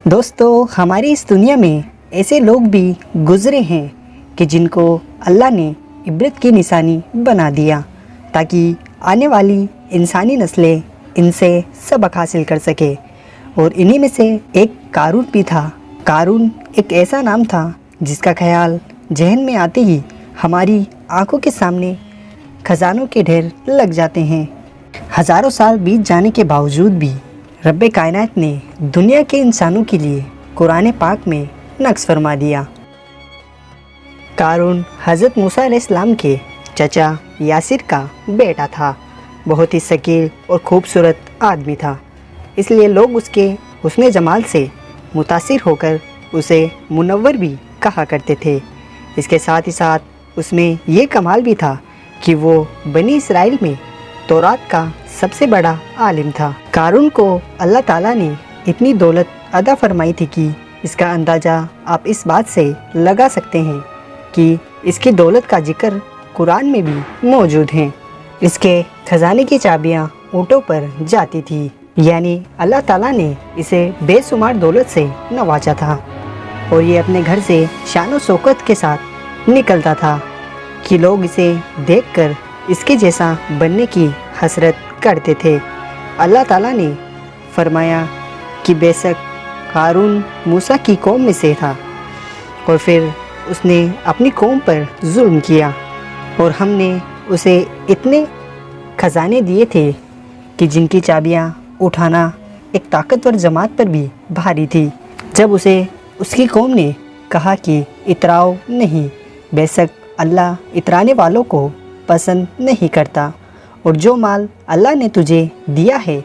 دوستو ہماری اس دنیا میں ایسے لوگ بھی گزرے ہیں کہ جن کو اللہ نے عبرت کی نشانی بنا دیا تاکہ آنے والی انسانی نسلیں ان سے سبق حاصل کر سکے، اور انہی میں سے ایک قارون بھی تھا۔ قارون ایک ایسا نام تھا جس کا خیال ذہن میں آتے ہی ہماری آنکھوں کے سامنے خزانوں کے ڈھیر لگ جاتے ہیں۔ ہزاروں سال بیت جانے کے باوجود بھی رب کائنات نے دنیا کے انسانوں کے لیے قرآن پاک میں نقش فرما دیا۔ قارون حضرت موسیٰ علیہ السلام کے چچا یاسر کا بیٹا تھا۔ بہت ہی ثقیل اور خوبصورت آدمی تھا، اس لیے لوگ اس کے حسن جمال سے متاثر ہو کر اسے منور بھی کہا کرتے تھے۔ اس کے ساتھ ہی ساتھ اس میں یہ کمال بھی تھا کہ وہ بنی اسرائیل میں تورات کا سب سے بڑا عالم تھا۔ قارون کو اللہ تعالیٰ نے اتنی دولت عطا فرمائی تھی کہ اس کا اندازہ آپ اس بات سے لگا سکتے ہیں کہ اس کی دولت کا ذکر قرآن میں بھی موجود ہیں۔ اس کے خزانے کی چابیاں اونٹوں پر جاتی تھی، یعنی اللہ تعالیٰ نے اسے بے شمار دولت سے نوازا تھا، اور یہ اپنے گھر سے شان و شوکت کے ساتھ نکلتا تھا کہ لوگ اسے دیکھ کر اس کے جیسا بننے کی حسرت کرتے تھے۔ اللہ تعالیٰ نے فرمایا کہ بے شک قارون موسیٰ کی قوم میں سے تھا، اور پھر اس نے اپنی قوم پر ظلم کیا، اور ہم نے اسے اتنے خزانے دیے تھے کہ جن کی چابیاں اٹھانا ایک طاقتور جماعت پر بھی بھاری تھی۔ جب اسے اس کی قوم نے کہا کہ اتراؤ نہیں، بے شک اللہ اترانے والوں کو پسند نہیں کرتا، اور جو مال اللہ نے تجھے دیا ہے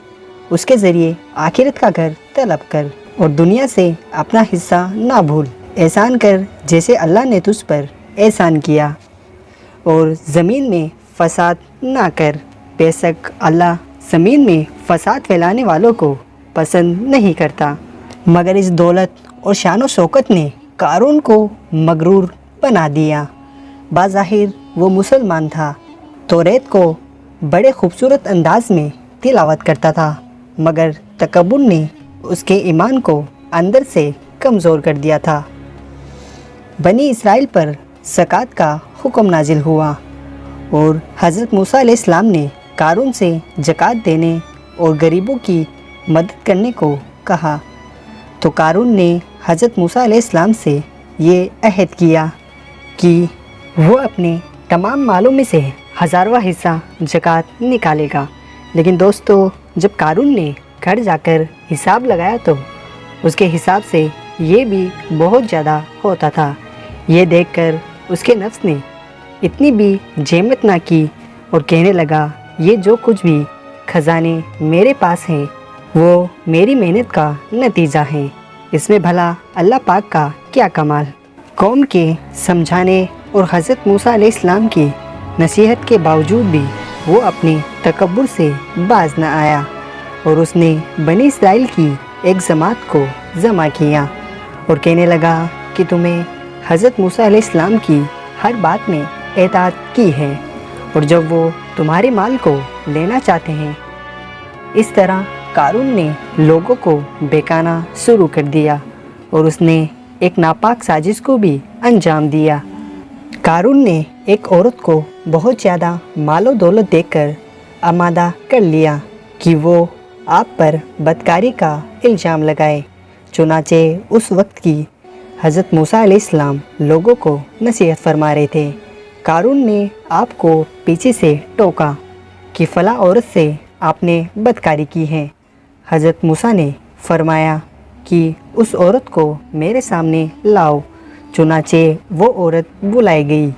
اس کے ذریعے آخرت کا گھر طلب کر، اور دنیا سے اپنا حصہ نہ بھول، احسان کر جیسے اللہ نے تجھ پر احسان کیا، اور زمین میں فساد نہ کر، بے شک اللہ زمین میں فساد پھیلانے والوں کو پسند نہیں کرتا۔ مگر اس دولت اور شان و شوکت نے قارون کو مغرور بنا دیا۔ بظاہر وہ مسلمان تھا، توریت کو بڑے خوبصورت انداز میں تلاوت کرتا تھا، مگر تکبر نے اس کے ایمان کو اندر سے کمزور کر دیا تھا۔ بنی اسرائیل پر زکوٰۃ کا حکم نازل ہوا، اور حضرت موسیٰ علیہ السلام نے قارون سے زکوٰۃ دینے اور غریبوں کی مدد کرنے کو کہا، تو قارون نے حضرت موسیٰ علیہ السلام سے یہ عہد کیا کہ وہ اپنے تمام مالوں میں سے 1000واں حصہ زکوٰۃ نکالے گا۔ لیکن دوستو، جب قارون نے گھر جا کر حساب لگایا تو اس کے حساب سے یہ بھی بہت زیادہ ہوتا تھا۔ یہ دیکھ کر اس کے نفس نے اتنی بھی جہمت نہ کی، اور کہنے لگا، یہ جو کچھ بھی خزانے میرے پاس ہیں وہ میری محنت کا نتیجہ ہیں، اس میں بھلا اللہ پاک کا کیا کمال۔ قوم کے سمجھانے اور حضرت موسیٰ علیہ السلام کی نصیحت کے باوجود بھی وہ اپنے تکبر سے باز نہ آیا، اور اس نے بنی اسرائیل کی ایک جماعت کو جمع کیا، اور کہنے لگا کہ تمہیں حضرت موسیٰ علیہ السلام کی ہر بات میں اطاعت کی ہے، اور جب وہ تمہارے مال کو لینا چاہتے ہیں۔ اس طرح قارون نے لوگوں کو بہکانا شروع کر دیا، اور اس نے ایک ناپاک سازش کو بھی انجام دیا۔ قارون نے ایک عورت کو بہت زیادہ مال و دولت دے کر آمادہ کر لیا کہ وہ آپ پر بدکاری کا الزام لگائے۔ چنانچہ اس وقت کی حضرت موسیٰ علیہ السلام لوگوں کو نصیحت فرما رہے تھے۔ قارون نے آپ کو پیچھے سے ٹوکا کہ فلاں عورت سے آپ نے بدکاری کی ہے۔ حضرت موسیٰ نے فرمایا کہ اس عورت کو میرے سامنے لاؤ۔ چنانچہ وہ عورت بلائی گئی۔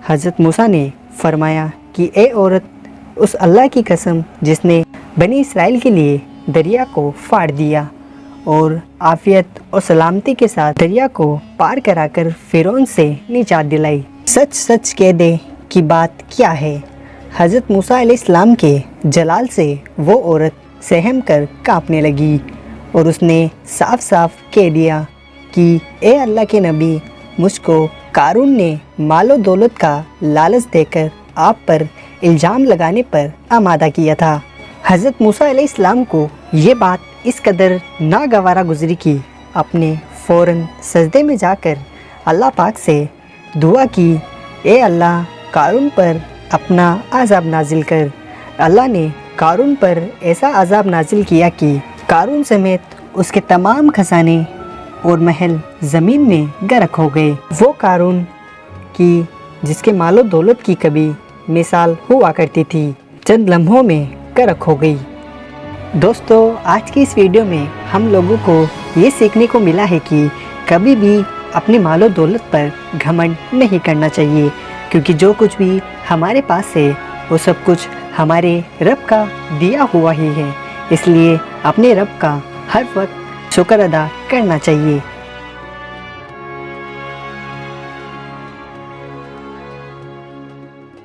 حضرت موسیٰ نے فرمایا کہ اے عورت، اس اللہ کی قسم جس نے بنی اسرائیل کے لیے دریا کو پھاڑ دیا اور عافیت اور سلامتی کے ساتھ دریا کو پار کرا کر فرعون سے نجات دلائی، سچ سچ کہہ دے کہ بات کیا ہے۔ حضرت موسیٰ علیہ السلام کے جلال سے وہ عورت سہم کر کانپنے لگی، اور اس نے صاف صاف کہہ دیا کہ اے اللہ کے نبی، مجھ کو قارون نے مال و دولت کا لالچ دے کر آپ پر الزام لگانے پر آمادہ کیا تھا۔ حضرت موسیٰ علیہ السلام کو یہ بات اس قدر ناگوارہ گزری کہ آپ نے فوراً سجدے میں جا کر اللہ پاک سے دعا کی، اے اللہ قارون پر اپنا عذاب نازل کر۔ اللہ نے قارون پر ایسا عذاب نازل کیا کہ قارون سمیت اس کے تمام خزانے اور محل زمین میں غرق ہو گئے۔ وہ قارون کی جس کے مال و دولت کی کبھی مثال ہوا کرتی تھی چند لمحوں میں غرق ہو گئی۔ دوستو، آج کی اس ویڈیو میں ہم لوگوں کو یہ سیکھنے کو ملا ہے کہ کبھی بھی اپنے مال و دولت پر گھمنڈ نہیں کرنا چاہیے، کیونکہ جو کچھ بھی ہمارے پاس ہے وہ سب کچھ ہمارے رب کا دیا ہوا ہی ہے۔ اس لیے اپنے رب کا ہر وقت شکر ادا کرنا چاہیے۔